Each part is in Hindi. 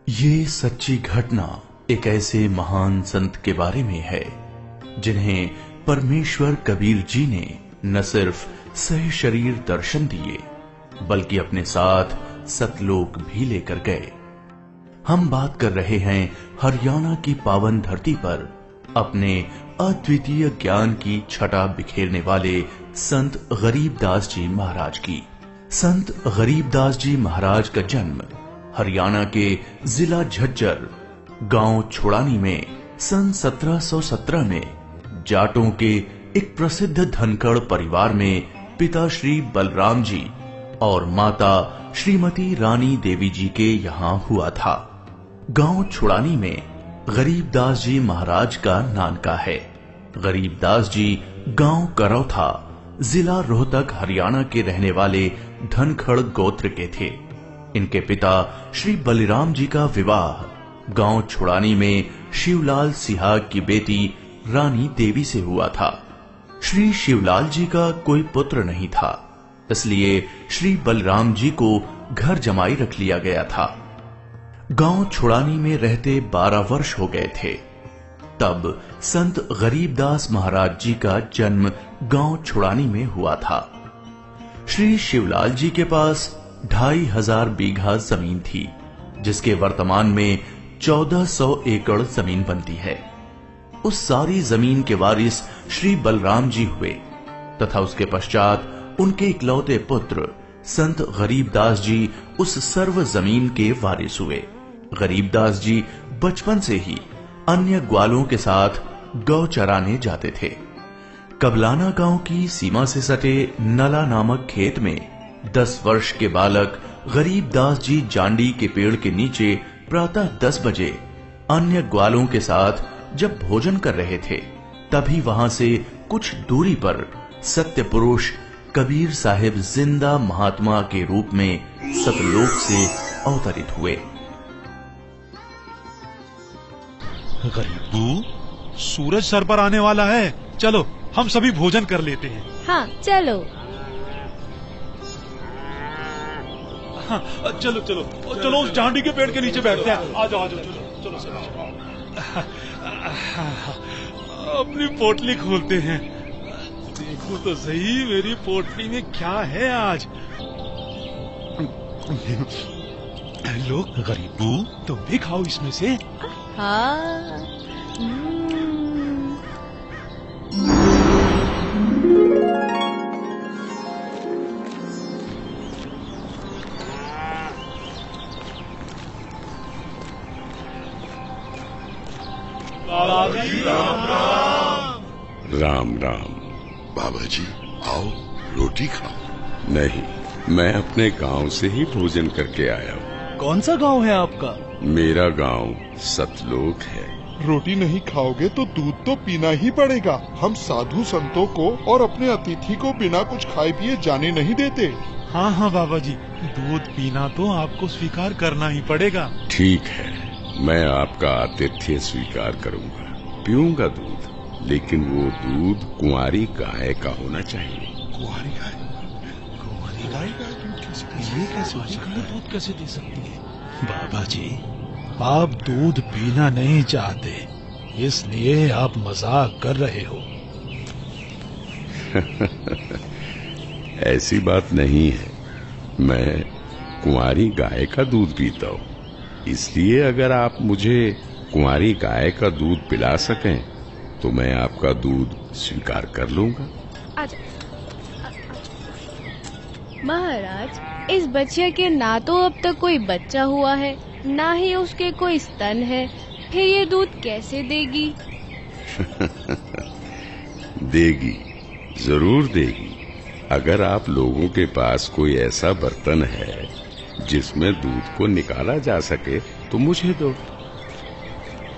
ये सच्ची घटना एक ऐसे महान संत के बारे में है जिन्हें परमेश्वर कबीर जी ने न सिर्फ सह शरीर दर्शन दिए बल्कि अपने साथ सतलोक भी लेकर गए। हम बात कर रहे हैं हरियाणा की पावन धरती पर अपने अद्वितीय ज्ञान की छटा बिखेरने वाले संत गरीबदास जी महाराज की। संत गरीबदास जी महाराज का जन्म हरियाणा के जिला झज्जर गांव छोड़ानी में सन 1717 में जाटों के एक प्रसिद्ध धनखड़ परिवार में पिता श्री बलराम जी और माता श्रीमती रानी देवी जी के यहाँ हुआ था। गांव छोड़ानी में गरीबदास जी महाराज का नानका है। गरीबदास जी गांव करौथा जिला रोहतक हरियाणा के रहने वाले धनखड़ गोत्र के थे। इनके पिता श्री बलिराम जी का विवाह गांव छोड़ानी में शिवलाल सिहाग की बेटी रानी देवी से हुआ था। श्री शिवलाल जी का कोई पुत्र नहीं था, इसलिए श्री बलराम जी को घर जमाई रख लिया गया था। गांव छोड़ानी में रहते 12 वर्ष हो गए थे तब संत गरीबदास महाराज जी का जन्म गांव छोड़ानी में हुआ था। श्री शिवलाल जी के पास 2500 बीघा जमीन थी, जिसके वर्तमान में 1400 एकड़ जमीन बनती है। उस सारी जमीन के वारिस श्री बलराम जी हुए तथा उसके पश्चात उनके इकलौते पुत्र संत गरीबदास जी उस सर्व जमीन के वारिस हुए। गरीबदास जी बचपन से ही अन्य ग्वालों के साथ गौ चराने जाते थे। कबलाना गांव की सीमा से सटे नला नामक खेत में 10 वर्ष के बालक गरीबदास जी जांडी के पेड़ के नीचे प्रातः 10 बजे अन्य ग्वालों के साथ जब भोजन कर रहे थे, तभी वहां से कुछ दूरी पर सत्य पुरुष कबीर साहिब जिंदा महात्मा के रूप में सतलोक से अवतरित हुए। गरीबू, सूरज सर पर आने वाला है, चलो हम सभी भोजन कर लेते हैं। हाँ चलो। हाँ, चलो चलो चलो उस जांडी के पेड़ के नीचे बैठते हैं। आ जाओ चलो चलो। अपनी पोटली खोलते हैं, देखो तो सही मेरी पोटली में क्या है आज। लो गरीबू, तुम भी खाओ इसमें से। हाँ। राम राम। बाबा जी आओ, रोटी खाओ। नहीं, मैं अपने गांव से ही भोजन करके आया हूँ। कौन सा गांव है आपका? मेरा गांव सतलोक है। रोटी नहीं खाओगे तो दूध तो पीना ही पड़ेगा। हम साधु संतों को और अपने अतिथि को बिना कुछ खाए पिए जाने नहीं देते। हाँ हाँ बाबा जी, दूध पीना तो आपको स्वीकार करना ही पड़ेगा। ठीक है, मैं आपका आतिथ्य स्वीकार करूंगा, पीऊंगा दूध, लेकिन वो दूध कुंवारी गाय का होना चाहिए। कुंवारी गाय? कुंवारी गाय का ये कैसे दूध कैसे दे सकती है? बाबा जी, आप दूध पीना नहीं चाहते, इसलिए आप मजाक कर रहे हो। ऐसी बात नहीं है, मैं कुंवारी गाय का दूध पीता हूँ, इसलिए अगर आप मुझे कुंवारी गाय का दूध पिला सकें तो मैं आपका दूध स्वीकार कर लूंगा। महाराज, इस बच्चे के ना तो अब तक कोई बच्चा हुआ है, ना ही उसके कोई स्तन है, फिर ये दूध कैसे देगी? देगी, जरूर देगी। अगर आप लोगों के पास कोई ऐसा बर्तन है जिसमें दूध को निकाला जा सके तो मुझे दो।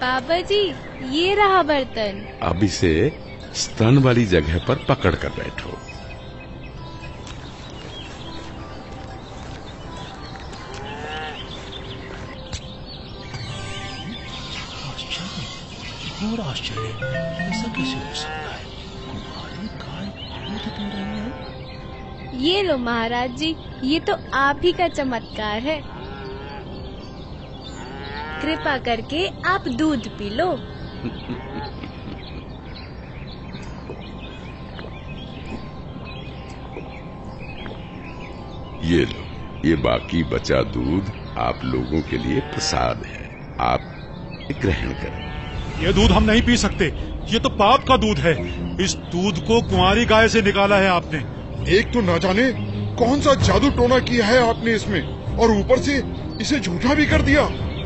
बाबा जी, ये रहा बर्तन। अब इसे स्तन वाली जगह पर पकड़ कर बैठो। और आश्चर्य, ऐसा कैसे हो सकता है? कुंवारी गाय दूध दे रही है। ये लो महाराज जी, ये तो आप ही का चमत्कार है। कृपा करके आप दूध पी लो। ये लो, ये बाकी बचा दूध आप लोगों के लिए प्रसाद है, आप ग्रहण करें। ये दूध हम नहीं पी सकते, ये तो पाप का दूध है। इस दूध को कुंवारी गाय से निकाला है आपने। एक तो न जाने कौन सा जादू टोना किया है आपने इसमें, और ऊपर से इसे झूठा भी कर दिया।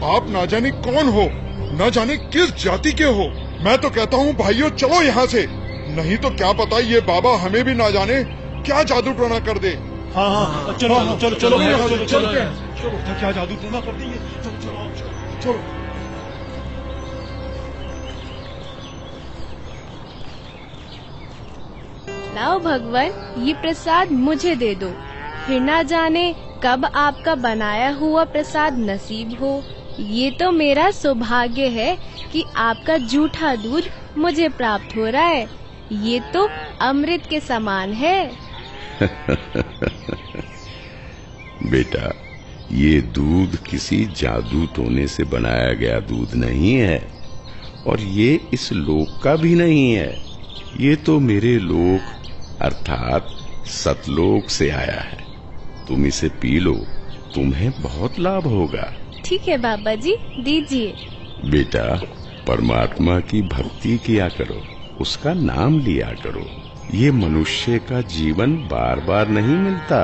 आप ना जाने कौन हो, न जाने किस जाति के हो। मैं तो कहता हूँ भाइयों चलो यहाँ से, नहीं तो क्या पता ये बाबा हमें भी ना जाने क्या जादू टोना कर दे। हाँ, चलो चलो चलो क्या जादू टोना कर देंगे। चलो। लाओ भगवान, ये प्रसाद मुझे दे दो, फिर ना जाने कब आपका बनाया हुआ प्रसाद नसीब हो। ये तो मेरा सौभाग्य है कि आपका जूठा दूध मुझे प्राप्त हो रहा है। ये तो अमृत के समान है। बेटा, ये दूध किसी जादू टोने से बनाया गया दूध नहीं है, और ये इस लोक का भी नहीं है। ये तो मेरे लोक अर्थात सतलोक से आया है। तुम इसे पी लो, तुम्हें बहुत लाभ होगा। ठीक है बाबा जी, दीजिए। बेटा, परमात्मा की भक्ति किया करो, उसका नाम लिया करो। ये मनुष्य का जीवन बार बार नहीं मिलता।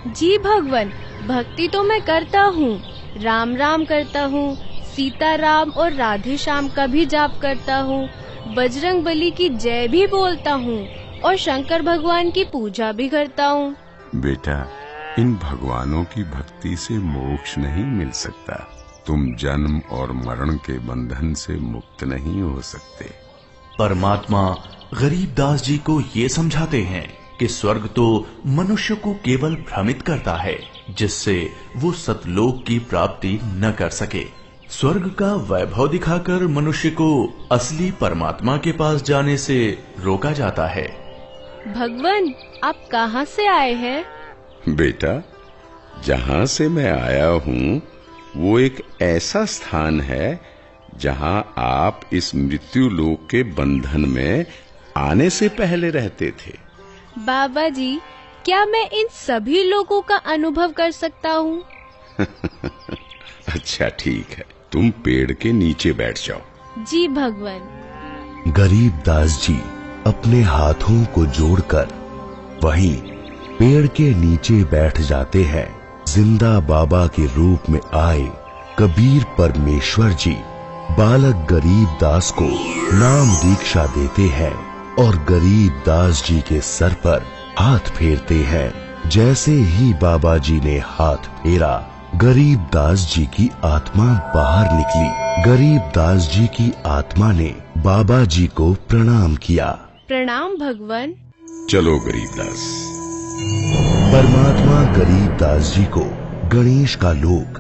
जी भगवान, भक्ति तो मैं करता हूँ, राम राम करता हूँ, सीता राम और राधे श्याम का भी जाप करता हूँ, बजरंग बली की जय भी बोलता हूँ और शंकर भगवान की पूजा भी करता हूँ। बेटा, इन भगवानों की भक्ति से मोक्ष नहीं मिल सकता। तुम जन्म और मरण के बंधन से मुक्त नहीं हो सकते। परमात्मा गरीबदास जी को ये समझाते हैं कि स्वर्ग तो मनुष्य को केवल भ्रमित करता है, जिससे वो सतलोक की प्राप्ति न कर सके। स्वर्ग का वैभव दिखाकर मनुष्य को असली परमात्मा के पास जाने से रोका जाता है। भगवान, आप कहाँ से आए हैं? बेटा, जहाँ से मैं आया हूँ वो एक ऐसा स्थान है जहाँ आप इस मृत्यु लोक के बंधन में आने से पहले रहते थे। बाबा जी, क्या मैं इन सभी लोगों का अनुभव कर सकता हूँ? अच्छा ठीक है, तुम पेड़ के नीचे बैठ जाओ। जी भगवान। गरीबदास जी अपने हाथों को जोड़कर वहीं पेड़ के नीचे बैठ जाते हैं। जिंदा बाबा के रूप में आए कबीर परमेश्वर जी बालक गरीबदास को नाम दीक्षा देते हैं और गरीबदास जी के सर पर हाथ फेरते हैं। जैसे ही बाबा जी ने हाथ फेरा, गरीबदास जी की आत्मा बाहर निकली। गरीबदास जी की आत्मा ने बाबा जी को प्रणाम किया। प्रणाम भगवान। चलो गरीबदास। परमात्मा गरीबदास जी को गणेश का लोक,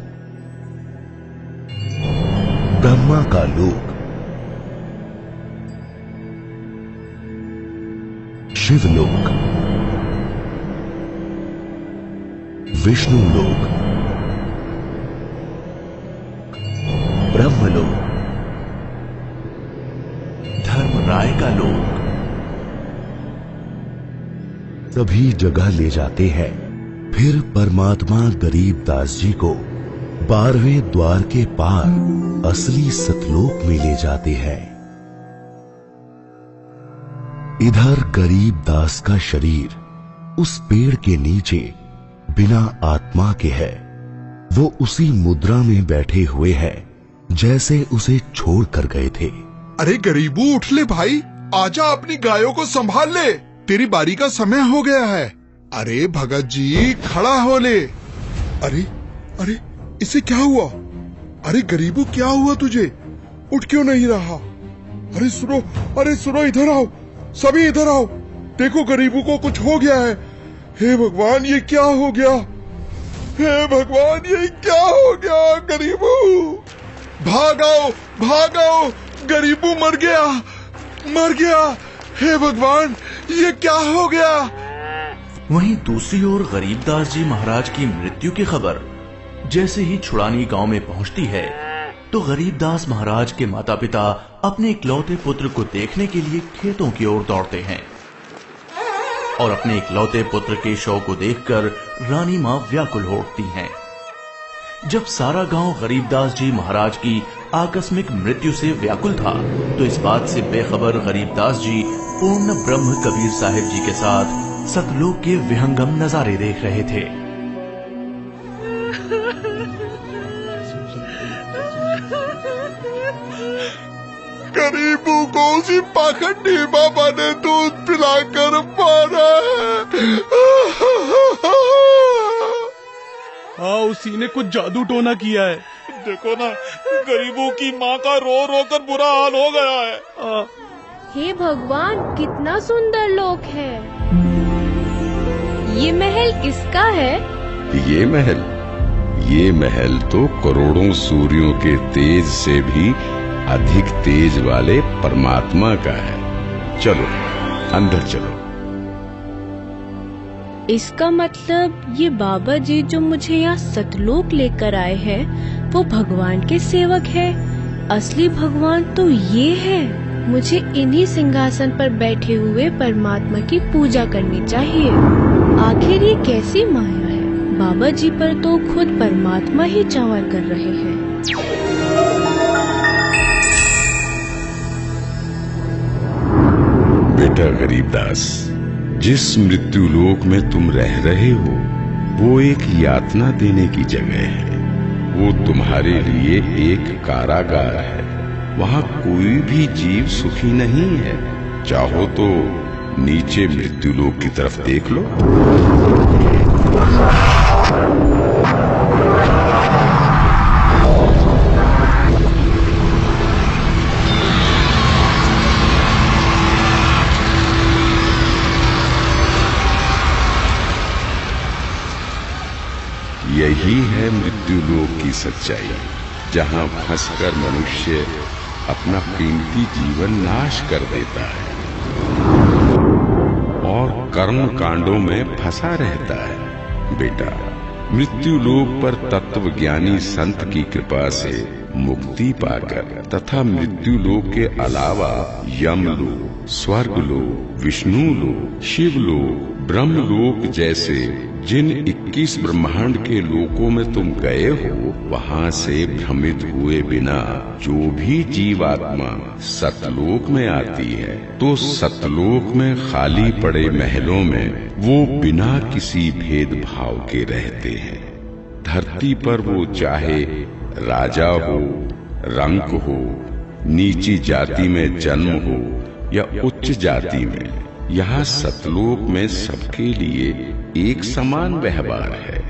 ब्रह्मा का लोक, शिवलोक, विष्णु लोक, ब्रह्मलोक, धर्मराय का लोक, सभी जगह ले जाते हैं। फिर परमात्मा गरीबदास जी को 12वें द्वार के पार असली सतलोक में ले जाते हैं। इधर गरीबदास का शरीर उस पेड़ के नीचे बिना आत्मा के है। वो उसी मुद्रा में बैठे हुए हैं जैसे उसे छोड़ कर गए थे। अरे गरीबू, उठ ले भाई, आजा, अपनी गायों को संभाल ले, तेरी बारी का समय हो गया है। अरे भगत जी, खड़ा हो ले। अरे अरे, इसे क्या हुआ? अरे गरीबू, क्या हुआ तुझे? उठ क्यों नहीं रहा? अरे सुनो, अरे सुनो, इधर आओ, सभी इधर आओ। देखो गरीबू को कुछ हो गया है। हे भगवान, ये क्या हो गया? हे भगवान, ये क्या हो गया? गरीबू, भागाओ भागाओ, गरीबू मर गया, मर गया। हे भगवान, ये क्या हो गया? वहीं दूसरी ओर गरीबदास जी महाराज की मृत्यु की खबर जैसे ही छुड़ानी गांव में पहुंचती है, तो गरीबदास महाराज के माता पिता अपने इकलौते पुत्र को देखने के लिए खेतों की ओर दौड़ते हैं और अपने इकलौते पुत्र के शव को देखकर रानी मां व्याकुल हो उठती हैं। जब सारा गांव गरीबदास जी महाराज की आकस्मिक मृत्यु से व्याकुल था, तो इस बात से बेखबर गरीबदास जी पूर्ण ब्रह्म कबीर साहिब जी के साथ सतलोक के विहंगम नजारे देख रहे थे। गरीबों को उसी पाखंडी बाबा ने दूध पिलाकर मारा है। हाँ, उसी ने कुछ जादू टोना किया है। देखो ना, गरीबों की माँ का रो रो कर बुरा हाल हो गया है। हे भगवान, कितना सुंदर लोक है। ये महल किसका है? ये महल तो करोड़ों सूर्यों के तेज से भी अधिक तेज वाले परमात्मा का है। चलो अंदर चलो। इसका मतलब ये बाबा जी जो मुझे यहाँ सतलोक लेकर आए हैं, वो भगवान के सेवक है। असली भगवान तो ये है। मुझे इन्हीं सिंहासन पर बैठे हुए परमात्मा की पूजा करनी चाहिए। आखिर ये कैसी माया है? बाबा जी पर तो खुद परमात्मा ही चावर कर रहे हैं। बेटा गरीबदास, जिस मृत्यु लोक में तुम रह रहे हो वो एक यातना देने की जगह है। वो तुम्हारे लिए एक कारागार है। वहाँ कोई भी जीव सुखी नहीं है। चाहो तो नीचे मृत्यु लोक की तरफ देख लो। यही है मृत्यु लोक की सच्चाई, जहाँ फंसकर मनुष्य अपना कीमती जीवन नाश कर देता है और कर्म कांडों में फंसा रहता है। बेटा, मृत्यु लोक पर तत्वज्ञानी संत की कृपा से मुक्ति पाकर तथा मृत्यु लोक के अलावा यमलोक, स्वर्गलोक, विष्णु लोक, शिवलोक, ब्रह्मलोक जैसे जिन 21 ब्रह्मांड के लोकों में तुम गए हो, वहाँ से भ्रमित हुए बिना जो भी जीवात्मा सतलोक में आती है, तो सतलोक में खाली पड़े महलों में वो बिना किसी भेदभाव के रहते हैं। धरती पर वो चाहे राजा हो, रंक हो, नीची जाति में जन्म हो या उच्च जाति में, यहाँ सतलोक में सबके लिए एक समान व्यवहार है।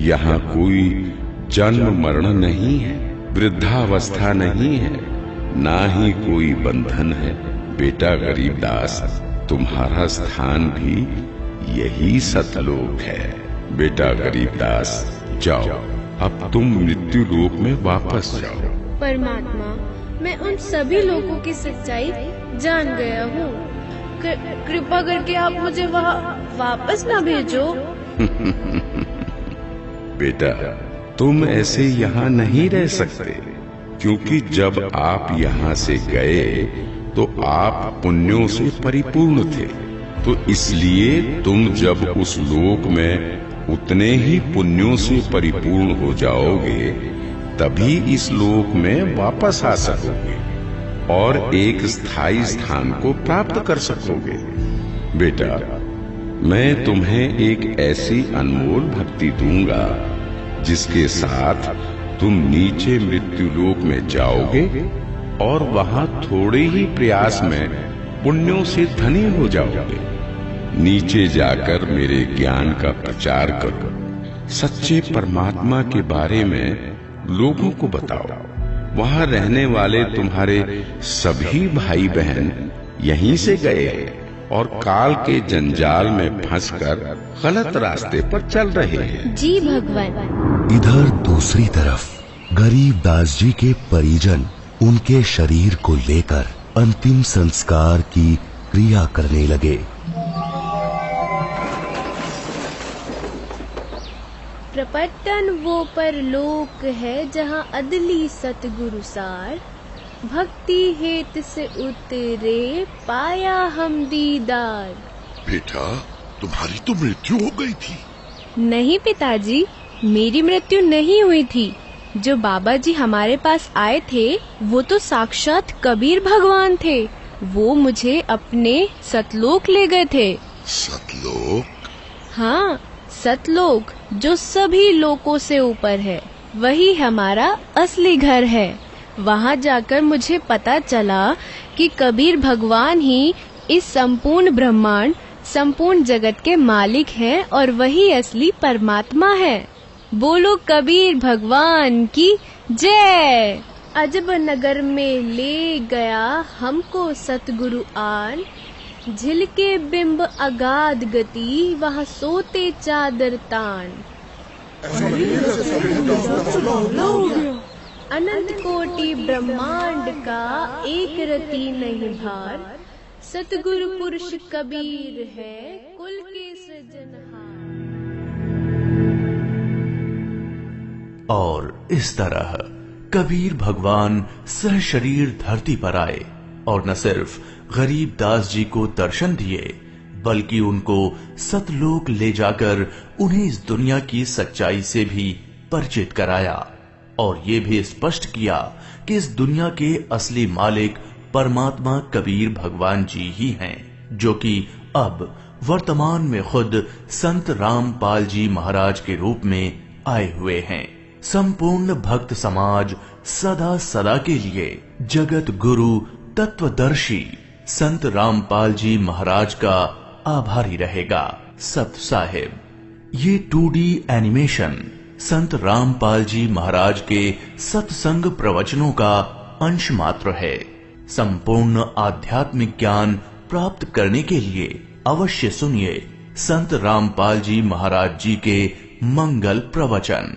यहाँ कोई जन्म मरण नहीं है, वृद्धावस्था नहीं है, ना ही कोई बंधन है। बेटा गरीबदास, तुम्हारा स्थान भी यही सतलोक है। बेटा गरीबदास, जाओ, अब तुम मृत्यु लोक में वापस जाओ। परमात्मा, मैं उन सभी लोगों की सच्चाई जान गया हूँ। कृपा करके आप मुझे वहाँ वापस ना भेजो। बेटा, तुम ऐसे यहाँ नहीं रह सकते, क्योंकि जब आप यहाँ से गए तो आप पुण्यों से परिपूर्ण थे। तो इसलिए तुम जब उस लोक में उतने ही पुण्यों से परिपूर्ण हो जाओगे, तभी इस लोक में वापस आ सकोगे और एक स्थायी स्थान को प्राप्त कर सकोगे। बेटा, मैं तुम्हें एक ऐसी अनमोल भक्ति दूंगा जिसके साथ तुम नीचे मृत्यु लोक में जाओगे और वहां थोड़े ही प्रयास में पुण्यों से धनी हो जाओगे। नीचे जाकर मेरे ज्ञान का प्रचार करो, सच्चे परमात्मा के बारे में लोगों को बताओ। वहाँ रहने वाले तुम्हारे सभी भाई बहन यहीं से गए हैं और काल के जंजाल में फंसकर गलत रास्ते पर चल रहे हैं। जी भगवान। इधर दूसरी तरफ गरीबदास जी के परिजन उनके शरीर को लेकर अंतिम संस्कार की क्रिया करने लगे। प्रपटन वो परलोक है जहाँ अदली सतगुरु सार, भक्ति हेत से उतरे पाया हम दीदार। बेटा, तुम्हारी तो मृत्यु हो गई थी। नहीं पिताजी, मेरी मृत्यु नहीं हुई थी। जो बाबा जी हमारे पास आए थे वो तो साक्षात कबीर भगवान थे। वो मुझे अपने सतलोक ले गए थे। सतलोक? हाँ, सतलोक जो सभी लोकों से ऊपर है, वही हमारा असली घर है। वहाँ जाकर मुझे पता चला कि कबीर भगवान ही इस संपूर्ण ब्रह्मांड, संपूर्ण जगत के मालिक हैं और वही असली परमात्मा है। बोलो कबीर भगवान की जय। अजब नगर में ले गया हमको सतगुरु आन, झिलके बिंब अगाध गति वहाँ सोते चादर तान। अनंत कोटि ब्रह्मांड का एक रति नहीं भार, सतगुरु पुरुष कबीर है कुल के सृजनहार। और इस तरह कबीर भगवान सहशरीर धरती पर आए और न सिर्फ गरीब दास जी को दर्शन दिए, बल्कि उनको सतलोक ले जाकर उन्हें इस दुनिया की सच्चाई से भी परिचित कराया और ये भी स्पष्ट किया कि इस दुनिया के असली मालिक परमात्मा कबीर भगवान जी ही हैं, जो कि अब वर्तमान में खुद संत रामपाल जी महाराज के रूप में आए हुए हैं। संपूर्ण भक्त समाज सदा सदा के लिए जगत गुरु तत्वदर्शी संत रामपाल जी महाराज का आभारी रहेगा। सत साहिब। ये 2D एनिमेशन संत रामपाल जी महाराज के सत्संग प्रवचनों का अंश मात्र है। संपूर्ण आध्यात्मिक ज्ञान प्राप्त करने के लिए अवश्य सुनिए संत रामपाल जी महाराज जी के मंगल प्रवचन।